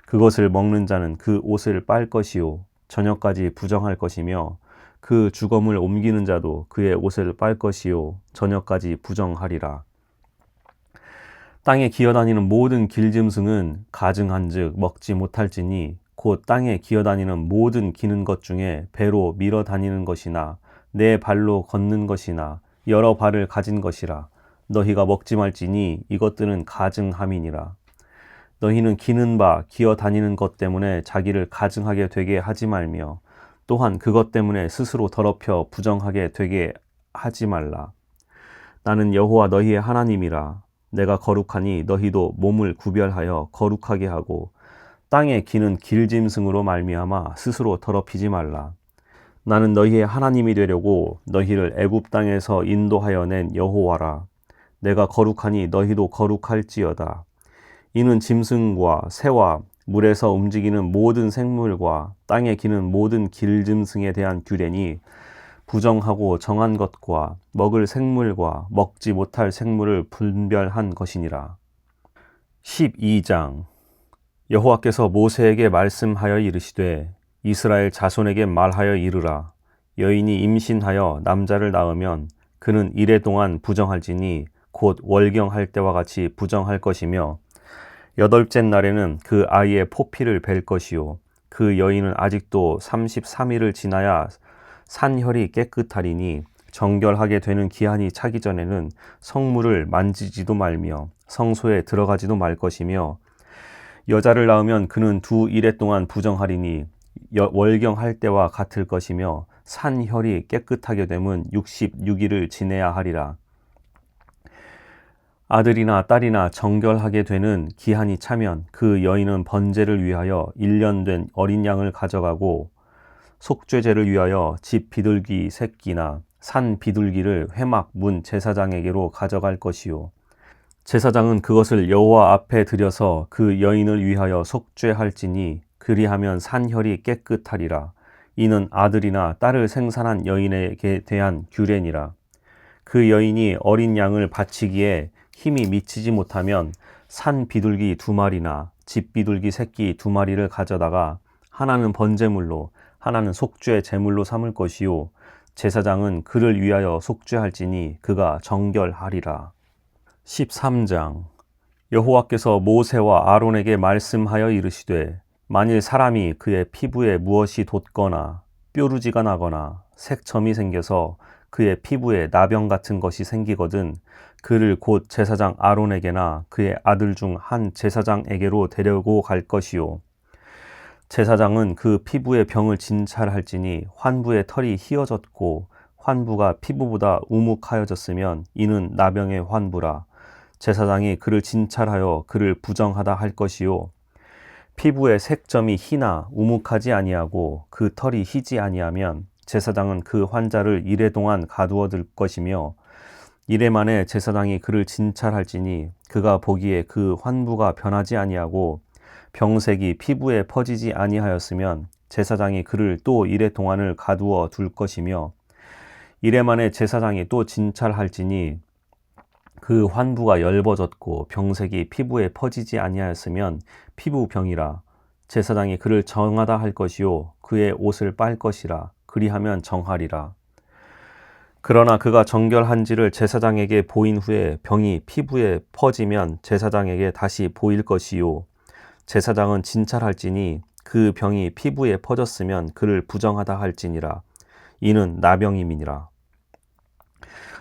A: 그것을 먹는 자는 그 옷을 빨 것이요 저녁까지 부정할 것이며 그 주검을 옮기는 자도 그의 옷을 빨 것이요 저녁까지 부정하리라. 땅에 기어다니는 모든 길짐승은 가증한즉 먹지 못할지니 곧 땅에 기어다니는 모든 기는 것 중에 배로 밀어 다니는 것이나 네 발로 걷는 것이나 여러 발을 가진 것이라. 너희가 먹지 말지니 이것들은 가증함이니라. 너희는 기는 바 기어 다니는 것 때문에 자기를 가증하게 되게 하지 말며 또한 그것 때문에 스스로 더럽혀 부정하게 되게 하지 말라. 나는 여호와 너희의 하나님이라. 내가 거룩하니 너희도 몸을 구별하여 거룩하게 하고 땅에 기는 길짐승으로 말미암아 스스로 더럽히지 말라. 나는 너희의 하나님이 되려고 너희를 애굽 땅에서 인도하여 낸 여호와라. 내가 거룩하니 너희도 거룩할지어다. 이는 짐승과 새와 물에서 움직이는 모든 생물과 땅에 기는 모든 길짐승에 대한 규례니 부정하고 정한 것과 먹을 생물과 먹지 못할 생물을 분별한 것이니라. 12장 여호와께서 모세에게 말씀하여 이르시되 이스라엘 자손에게 말하여 이르라. 여인이 임신하여 남자를 낳으면 그는 이래 동안 부정할지니 곧 월경할 때와 같이 부정할 것이며 여덟째 날에는 그 아이의 포피를 벨 것이요 그 여인은 아직도 33일을 지나야 산혈이 깨끗하리니 정결하게 되는 기한이 차기 전에는 성물을 만지지도 말며 성소에 들어가지도 말 것이며 여자를 낳으면 그는 2일에 동안 부정하리니 월경할 때와 같을 것이며 산혈이 깨끗하게 되면 66일을 지내야 하리라. 아들이나 딸이나 정결하게 되는 기한이 차면 그 여인은 번제를 위하여 1년 된 어린 양을 가져가고 속죄제를 위하여 집 비둘기 새끼나 산 비둘기를 회막 문 제사장에게로 가져갈 것이요 제사장은 그것을 여호와 앞에 들여서 그 여인을 위하여 속죄할지니 그리하면 산혈이 깨끗하리라. 이는 아들이나 딸을 생산한 여인에게 대한 규례니라. 그 여인이 어린 양을 바치기에 힘이 미치지 못하면 산 비둘기 2마리나 집 비둘기 새끼 2마리를 가져다가 하나는 번제물로 하나는 속죄 제물로 삼을 것이요 제사장은 그를 위하여 속죄할지니 그가 정결하리라. 13장 여호와께서 모세와 아론에게 말씀하여 이르시되 만일 사람이 그의 피부에 무엇이 돋거나 뾰루지가 나거나 색점이 생겨서 그의 피부에 나병 같은 것이 생기거든 그를 곧 제사장 아론에게나 그의 아들 중 한 제사장에게로 데려고 갈 것이요 제사장은 그 피부의 병을 진찰할지니 환부의 털이 휘어졌고 환부가 피부보다 우묵하여졌으면 이는 나병의 환부라. 제사장이 그를 진찰하여 그를 부정하다 할 것이요 피부의 색점이 희나 우묵하지 아니하고 그 털이 희지 아니하면 제사장은 그 환자를 이래 동안 가두어 둘 것이며 이래 만에 제사장이 그를 진찰할지니 그가 보기에 그 환부가 변하지 아니하고 병색이 피부에 퍼지지 아니하였으면 제사장이 그를 또 이래 동안을 가두어 둘 것이며 이래 만에 제사장이 또 진찰할지니 그 환부가 엷어졌고 병색이 피부에 퍼지지 아니하였으면 피부병이라. 제사장이 그를 정하다 할 것이요 그의 옷을 빨 것이라. 그리하면 정하리라. 그러나 그가 정결한지를 제사장에게 보인 후에 병이 피부에 퍼지면 제사장에게 다시 보일 것이요 제사장은 진찰할지니 그 병이 피부에 퍼졌으면 그를 부정하다 할지니라. 이는 나병임이니라.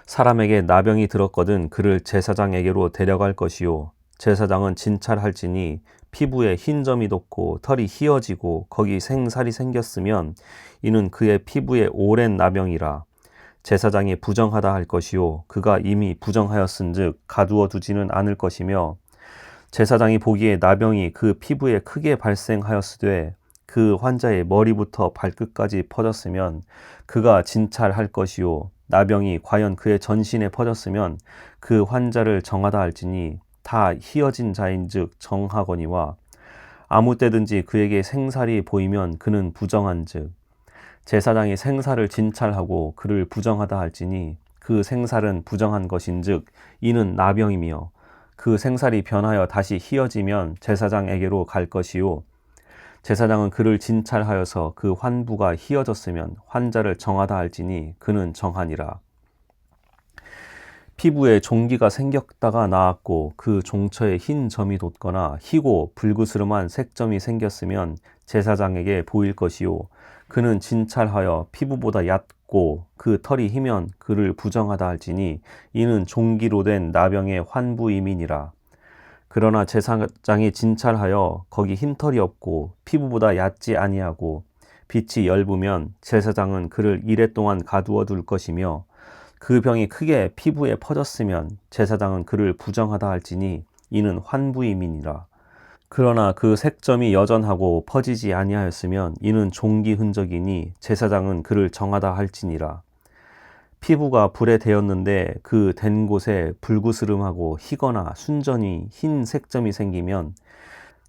A: 사람에게 나병이 들었거든 그를 제사장에게로 데려갈 것이요 제사장은 진찰할지니 피부에 흰 점이 돋고 털이 희어지고 거기 생살이 생겼으면 이는 그의 피부에 오랜 나병이라. 제사장이 부정하다 할 것이요 그가 이미 부정하였은즉 가두어 두지는 않을 것이며, 제사장이 보기에 나병이 그 피부에 크게 발생하였으되 그 환자의 머리부터 발끝까지 퍼졌으면 그가 진찰할 것이요 나병이 과연 그의 전신에 퍼졌으면 그 환자를 정하다 할지니 다 희어진 자인즉 정하거니와, 아무 때든지 그에게 생살이 보이면 그는 부정한즉 제사장이 생살을 진찰하고 그를 부정하다 할지니 그 생살은 부정한 것인즉 이는 나병이며, 그 생살이 변하여 다시 희어지면 제사장에게로 갈 것이요 제사장은 그를 진찰하여서 그 환부가 희어졌으면 환자를 정하다 할지니 그는 정하니라. 피부에 종기가 생겼다가 나았고 그 종처에 흰 점이 돋거나 희고 불그스름한 색점이 생겼으면 제사장에게 보일 것이요 그는 진찰하여 피부보다 얕고 그 털이 희면 그를 부정하다 할지니 이는 종기로 된 나병의 환부임이니라. 그러나 제사장이 진찰하여 거기 흰 털이 없고 피부보다 얕지 아니하고 빛이 엷으면 제사장은 그를 이레 동안 가두어 둘 것이며, 그 병이 크게 피부에 퍼졌으면 제사장은 그를 부정하다 할지니 이는 환부임이니라. 그러나 그 색점이 여전하고 퍼지지 아니하였으면 이는 종기 흔적이니 제사장은 그를 정하다 할지니라. 피부가 불에 대었는데 그 된 곳에 불구스름하고 희거나 순전히 흰 색점이 생기면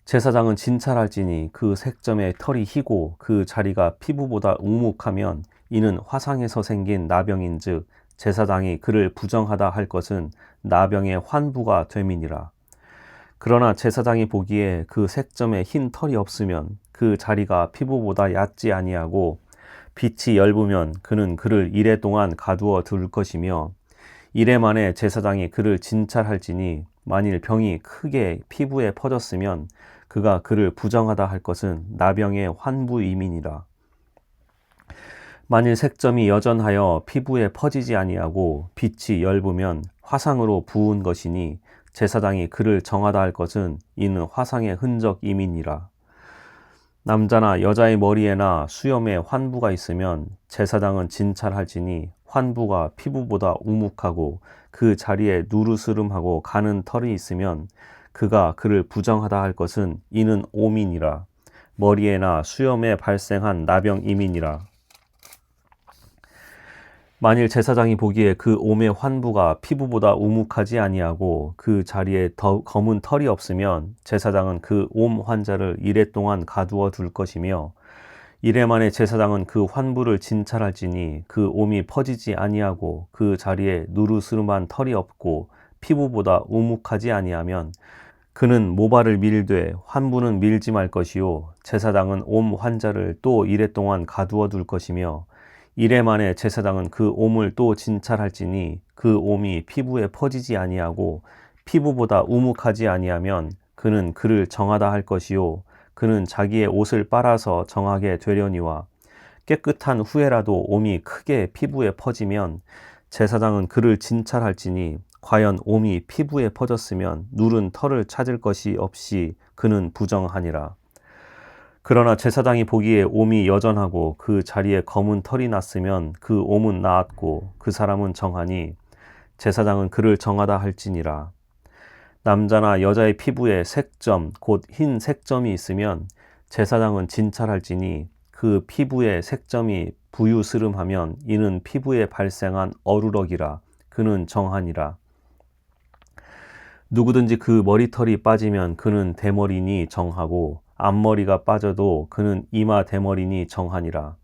A: 제사장은 진찰할지니 그 색점에 털이 희고 그 자리가 피부보다 우묵하면 이는 화상에서 생긴 나병인즉 제사장이 그를 부정하다 할 것은 나병의 환부가 됨이니라. 그러나 제사장이 보기에 그 색점에 흰 털이 없으면 그 자리가 피부보다 얕지 아니하고 빛이 엷으면 그는 그를 이레 동안 가두어 둘 것이며, 이레 만에 제사장이 그를 진찰할지니 만일 병이 크게 피부에 퍼졌으면 그가 그를 부정하다 할 것은 나병의 환부임이니라. 만일 색점이 여전하여 피부에 퍼지지 아니하고 빛이 엷으면 화상으로 부은 것이니 제사장이 그를 정하다 할 것은 이는 화상의 흔적임이니라. 남자나 여자의 머리에나 수염에 환부가 있으면 제사장은 진찰할지니 환부가 피부보다 우묵하고 그 자리에 누르스름하고 가는 털이 있으면 그가 그를 부정하다 할 것은 이는 오민이라. 머리에나 수염에 발생한 나병임이니라. 만일 제사장이 보기에 그 옴의 환부가 피부보다 우묵하지 아니하고 그 자리에 검은 털이 없으면 제사장은 그 옴 환자를 이레 동안 가두어 둘 것이며, 이레 만에 제사장은 그 환부를 진찰할지니 그 옴이 퍼지지 아니하고 그 자리에 누르스름한 털이 없고 피부보다 우묵하지 아니하면 그는 모발을 밀되 환부는 밀지 말 것이요 제사장은 옴 환자를 또 이레 동안 가두어 둘 것이며, 이레 만에 제사장은 그 옴을 또 진찰할지니 그 옴이 피부에 퍼지지 아니하고 피부보다 우묵하지 아니하면 그는 그를 정하다 할 것이요 그는 자기의 옷을 빨아서 정하게 되려니와, 깨끗한 후에라도 옴이 크게 피부에 퍼지면 제사장은 그를 진찰할지니 과연 옴이 피부에 퍼졌으면 누른 털을 찾을 것이 없이 그는 부정하니라. 그러나 제사장이 보기에 옴이 여전하고 그 자리에 검은 털이 났으면 그 옴은 나았고 그 사람은 정하니 제사장은 그를 정하다 할지니라. 남자나 여자의 피부에 색점 곧 흰 색점이 있으면 제사장은 진찰할지니 그 피부에 색점이 부유스름하면 이는 피부에 발생한 어루럭이라. 그는 정하니라. 누구든지 그 머리털이 빠지면 그는 대머리니 정하고 앞머리가 빠져도 그는 이마 대머리니 정하니라.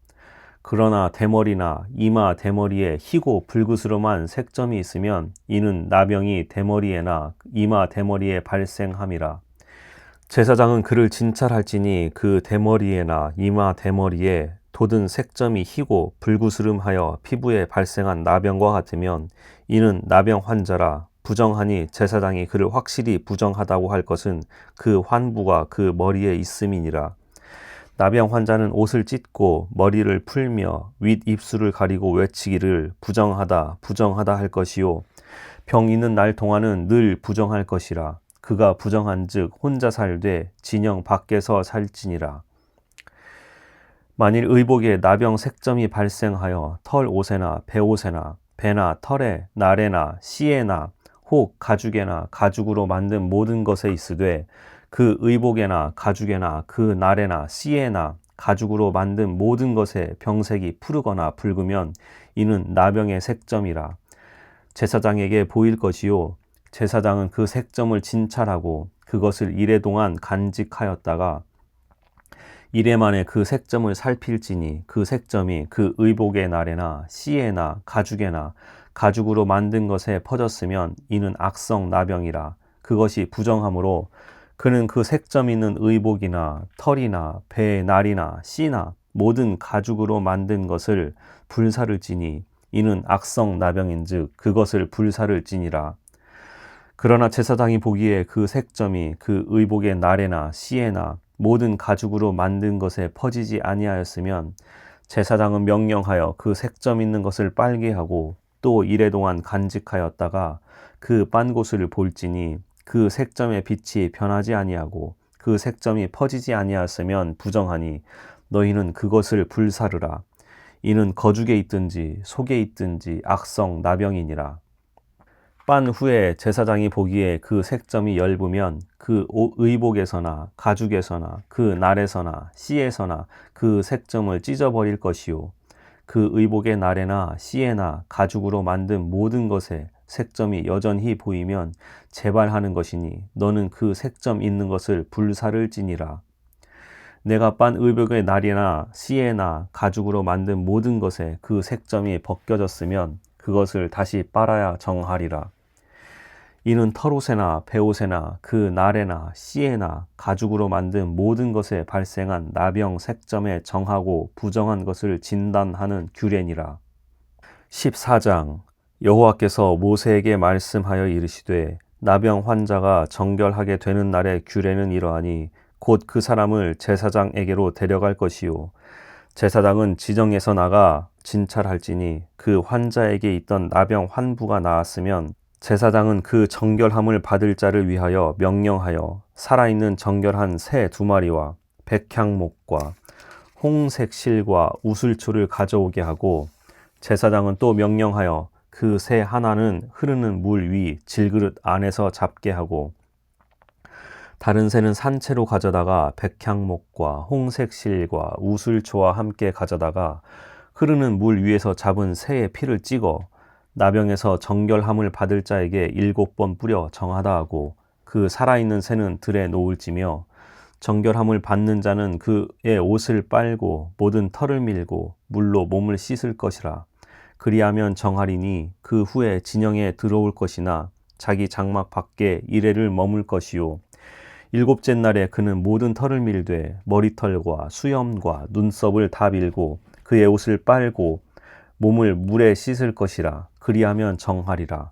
A: 그러나 대머리나 이마 대머리에 희고 불그스름한 색점이 있으면 이는 나병이 대머리에나 이마 대머리에 발생함이라. 제사장은 그를 진찰할지니 그 대머리에나 이마 대머리에 돋은 색점이 희고 불구스름하여 피부에 발생한 나병과 같으면 이는 나병 환자라. 부정하니 제사장이 그를 확실히 부정하다고 할 것은 그 환부가 그 머리에 있음이니라. 나병 환자는 옷을 찢고 머리를 풀며 윗 입술을 가리고 외치기를 부정하다 부정하다 할 것이요 병 있는 날 동안은 늘 부정할 것이라. 그가 부정한즉 혼자 살되 진영 밖에서 살지니라. 만일 의복에 나병 색점이 발생하여 털 옷에나 배옷에나 배나 털에 날에나 씨에나 혹 가죽에나 가죽으로 만든 모든 것에 있으되 그 의복에나 가죽에나 그 날에나 씨에나 가죽으로 만든 모든 것에 병색이 푸르거나 붉으면 이는 나병의 색점이라. 제사장에게 보일 것이요 제사장은 그 색점을 진찰하고 그것을 이래 동안 간직하였다가 이래 만에 그 색점을 살필지니 그 색점이 그 의복의 날에나 씨에나 가죽에나 가죽으로 만든 것에 퍼졌으면 이는 악성 나병이라. 그것이 부정하므로 그는 그 색점 있는 의복이나 털이나 배의 날이나 씨나 모든 가죽으로 만든 것을 불사를 지니 이는 악성 나병인즉 그것을 불사를 지니라. 그러나 제사장이 보기에 그 색점이 그 의복의 날에나 씨에나 모든 가죽으로 만든 것에 퍼지지 아니하였으면 제사장은 명령하여 그 색점 있는 것을 빨게 하고 또 이래 동안 간직하였다가 그 빤 곳을 볼지니 그 색점의 빛이 변하지 아니하고 그 색점이 퍼지지 아니하였으면 부정하니 너희는 그것을 불사르라. 이는 거죽에 있든지 속에 있든지 악성 나병이니라. 빤 후에 제사장이 보기에 그 색점이 엷으면 그 의복에서나 가죽에서나 그 날에서나 씨에서나 그 색점을 찢어버릴 것이요 그 의복의 날에나 씨에나 가죽으로 만든 모든 것에 색점이 여전히 보이면 재발하는 것이니 너는 그 색점 있는 것을 불사를 지니라. 내가 빤 의복의 날이나 씨에나 가죽으로 만든 모든 것에 그 색점이 벗겨졌으면 그것을 다시 빨아야 정하리라. 이는 털옷에나 배옷에나 그 날에나 씨에나 가죽으로 만든 모든 것에 발생한 나병 색점에 정하고 부정한 것을 진단하는 규례니라. 14장 여호와께서 모세에게 말씀하여 이르시되 나병 환자가 정결하게 되는 날의 규례는 이러하니 곧 그 사람을 제사장에게로 데려갈 것이요 제사장은 지정에서 나가 진찰할지니 그 환자에게 있던 나병 환부가 나았으면 제사장은 그 정결함을 받을 자를 위하여 명령하여 살아있는 정결한 새 2마리와 백향목과 홍색 실과 우슬초를 가져오게 하고 제사장은 또 명령하여 그 새 하나는 흐르는 물 위 질그릇 안에서 잡게 하고 다른 새는 산채로 가져다가 백향목과 홍색 실과 우슬초와 함께 가져다가 흐르는 물 위에서 잡은 새의 피를 찍어 나병에서 정결함을 받을 자에게 7번 뿌려 정하다 하고 그 살아있는 새는 들에 놓을지며 정결함을 받는 자는 그의 옷을 빨고 모든 털을 밀고 물로 몸을 씻을 것이라. 그리하면 정하리니 그 후에 진영에 들어올 것이나 자기 장막 밖에 이레를 머물 것이요 7째 날에 그는 모든 털을 밀되 머리털과 수염과 눈썹을 다 밀고 그의 옷을 빨고 몸을 물에 씻을 것이라. 그리하면 정하리라.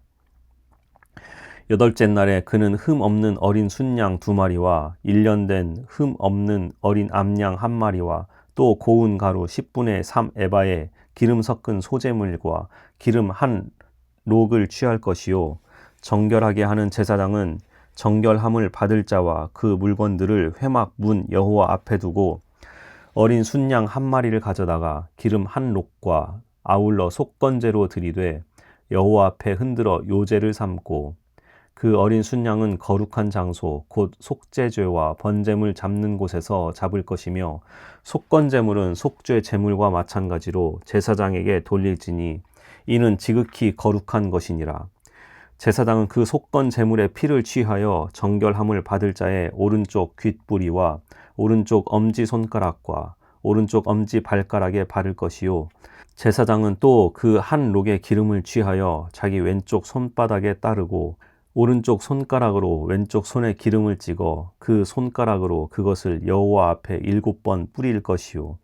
A: 8째 날에 그는 흠 없는 어린 순양 2마리와 1년 된 흠 없는 어린 암양 1마리와 또 고운 가루 10분의 3 에바에 기름 섞은 소재물과 기름 1록을 취할 것이요 정결하게 하는 제사장은 정결함을 받을 자와 그 물건들을 회막 문 여호와 앞에 두고 어린 순양 1마리를 가져다가 기름 1록과 아울러 속건제로 드리되 여호와 앞에 흔들어 요제를 삼고 그 어린 순양은 거룩한 장소 곧 속죄죄와 번제물 잡는 곳에서 잡을 것이며 속건제물은 속죄 제물과 마찬가지로 제사장에게 돌릴지니 이는 지극히 거룩한 것이니라. 제사장은 그 속건 제물의 피를 취하여 정결함을 받을 자의 오른쪽 귓뿌리와 오른쪽 엄지 손가락과 오른쪽 엄지 발가락에 바를 것이요 제사장은 또 그 1록의 기름을 취하여 자기 왼쪽 손바닥에 따르고 오른쪽 손가락으로 왼쪽 손에 기름을 찍어 그 손가락으로 그것을 여호와 앞에 7번 뿌릴 것이요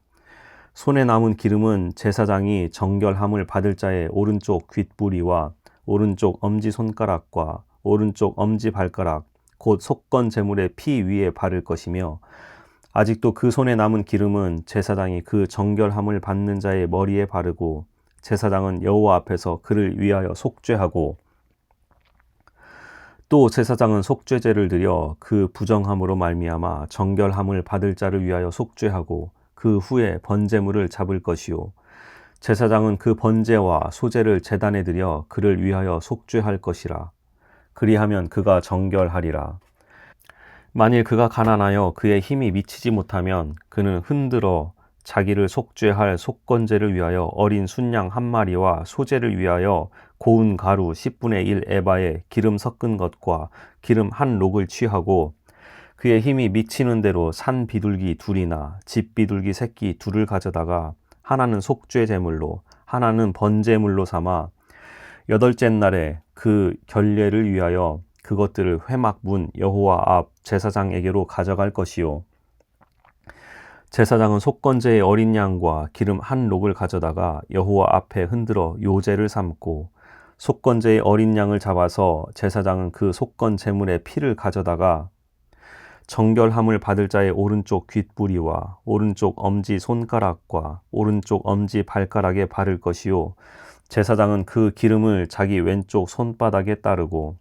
A: 손에 남은 기름은 제사장이 정결함을 받을 자의 오른쪽 귓뿌리와 오른쪽 엄지손가락과 오른쪽 엄지발가락 곧 속건 제물의 피 위에 바를 것이며 아직도 그 손에 남은 기름은 제사장이 그 정결함을 받는 자의 머리에 바르고 제사장은 여호와 앞에서 그를 위하여 속죄하고 또 제사장은 속죄제를 드려 그 부정함으로 말미암아 정결함을 받을 자를 위하여 속죄하고 그 후에 번제물을 잡을 것이요 제사장은 그 번제와 소제를 제단에 드려 그를 위하여 속죄할 것이라. 그리하면 그가 정결하리라. 만일 그가 가난하여 그의 힘이 미치지 못하면 그는 흔들어 자기를 속죄할 속건제를 위하여 어린 순양 한 마리와 소제를 위하여 고운 가루 10분의 1 에바에 기름 섞은 것과 기름 한 록을 취하고 그의 힘이 미치는 대로 산 비둘기 둘이나 집 비둘기 새끼 둘을 가져다가 하나는 속죄 제물로 하나는 번제물로 삼아 여덟째 날에 그 결례를 위하여 그것들을 회막 문 여호와 앞 제사장에게로 가져갈 것이요 제사장은 속건제의 어린 양과 기름 한 록을 가져다가 여호와 앞에 흔들어 요제를 삼고 속건제의 어린 양을 잡아서 제사장은 그 속건 제물의 피를 가져다가 정결함을 받을 자의 오른쪽 귓부리와 오른쪽 엄지 손가락과 오른쪽 엄지 발가락에 바를 것이요 제사장은 그 기름을 자기 왼쪽 손바닥에 따르고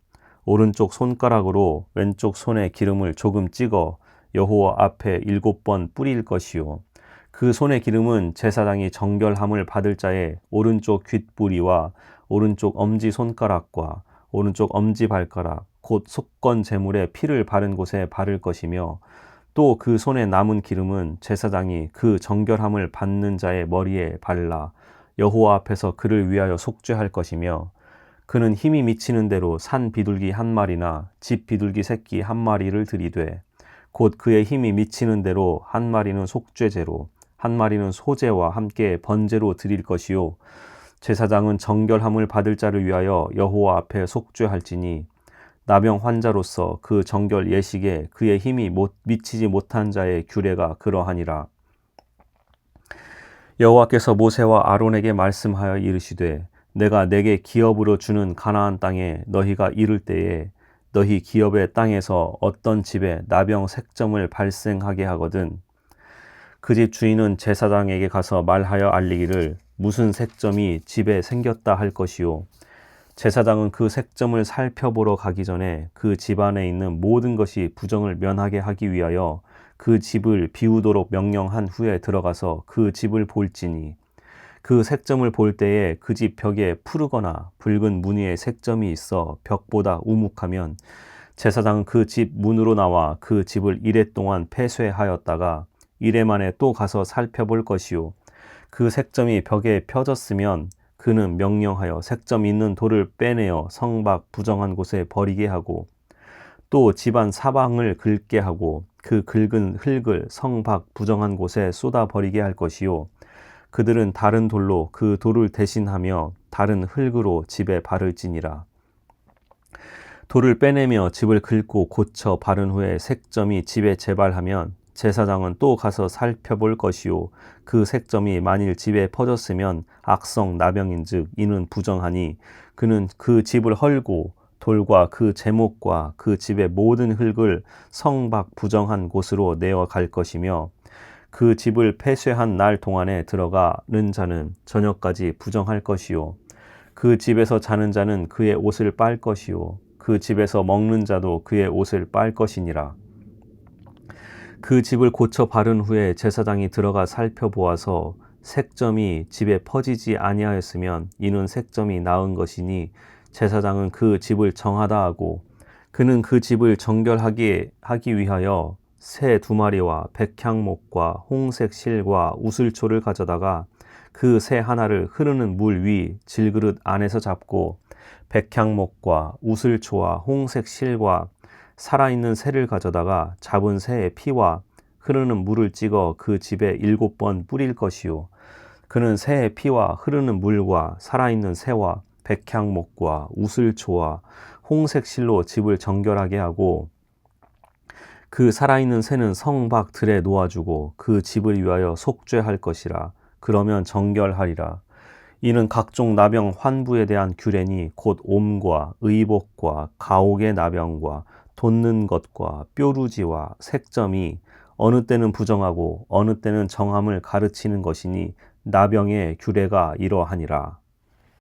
A: 오른쪽 손가락으로 왼쪽 손에 기름을 조금 찍어 여호와 앞에 7번 뿌릴 것이요 그 손의 기름은 제사장이 정결함을 받을 자의 오른쪽 귓부리와 오른쪽 엄지 손가락과 오른쪽 엄지 발가락 곧 속건 제물의 피를 바른 곳에 바를 것이며 또 그 손에 남은 기름은 제사장이 그 정결함을 받는 자의 머리에 발라 여호와 앞에서 그를 위하여 속죄할 것이며 그는 힘이 미치는 대로 산 비둘기 한 마리나 집 비둘기 새끼 한 마리를 들이되 곧 그의 힘이 미치는 대로 한 마리는 속죄제로 한 마리는 소제와 함께 번제로 드릴 것이요 제사장은 정결함을 받을 자를 위하여 여호와 앞에 속죄할지니 나병 환자로서 그 정결 예식에 그의 힘이 미치지 못한 자의 규례가 그러하니라. 여호와께서 모세와 아론에게 말씀하여 이르시되 내가 내게 기업으로 주는 가나안 땅에 너희가 이를 때에 너희 기업의 땅에서 어떤 집에 나병 색점을 발생하게 하거든 그 집 주인은 제사장에게 가서 말하여 알리기를 무슨 색점이 집에 생겼다 할 것이요 제사장은 그 색점을 살펴보러 가기 전에 그 집안에 있는 모든 것이 부정을 면하게 하기 위하여 그 집을 비우도록 명령한 후에 들어가서 그 집을 볼지니 그 색점을 볼 때에 그 집 벽에 푸르거나 붉은 무늬의 색점이 있어 벽보다 우묵하면 제사장은 그 집 문으로 나와 그 집을 이레 동안 폐쇄하였다가 이레 만에 또 가서 살펴볼 것이요 그 색점이 벽에 펴졌으면 그는 명령하여 색점 있는 돌을 빼내어 성 밖 부정한 곳에 버리게 하고 또 집안 사방을 긁게 하고 그 긁은 흙을 성 밖 부정한 곳에 쏟아 버리게 할 것이요 그들은 다른 돌로 그 돌을 대신하며 다른 흙으로 집에 바를지니라. 돌을 빼내며 집을 긁고 고쳐 바른 후에 색점이 집에 재발하면 제사장은 또 가서 살펴볼 것이요 그 색점이 만일 집에 퍼졌으면 악성 나병인즉 이는 부정하니 그는 그 집을 헐고 돌과 그 제목과 그 집의 모든 흙을 성 밖 부정한 곳으로 내어 갈 것이며 그 집을 폐쇄한 날 동안에 들어가는 자는 저녁까지 부정할 것이요 그 집에서 자는 자는 그의 옷을 빨 것이요 그 집에서 먹는 자도 그의 옷을 빨 것이니라. 그 집을 고쳐 바른 후에 제사장이 들어가 살펴보아서 색점이 집에 퍼지지 아니하였으면 이는 색점이 나은 것이니 제사장은 그 집을 정하다 하고 그는 그 집을 정결하게 하기 위하여 새 2마리와 백향목과 홍색 실과 우슬초를 가져다가 그 새 하나를 흐르는 물 위 질그릇 안에서 잡고 백향목과 우슬초와 홍색 실과 살아있는 새를 가져다가 잡은 새의 피와 흐르는 물을 찍어 그 집에 7번 뿌릴 것이요 그는 새의 피와 흐르는 물과 살아있는 새와 백향목과 우슬초와 홍색 실로 집을 정결하게 하고 그 살아있는 새는 성 밖 들에 놓아주고 그 집을 위하여 속죄할 것이라. 그러면 정결하리라. 이는 각종 나병 환부에 대한 규례니 곧 옴과 의복과 가옥의 나병과 돋는 것과 뾰루지와 색점이 어느 때는 부정하고 어느 때는 정함을 가르치는 것이니 나병의 규례가 이러하니라.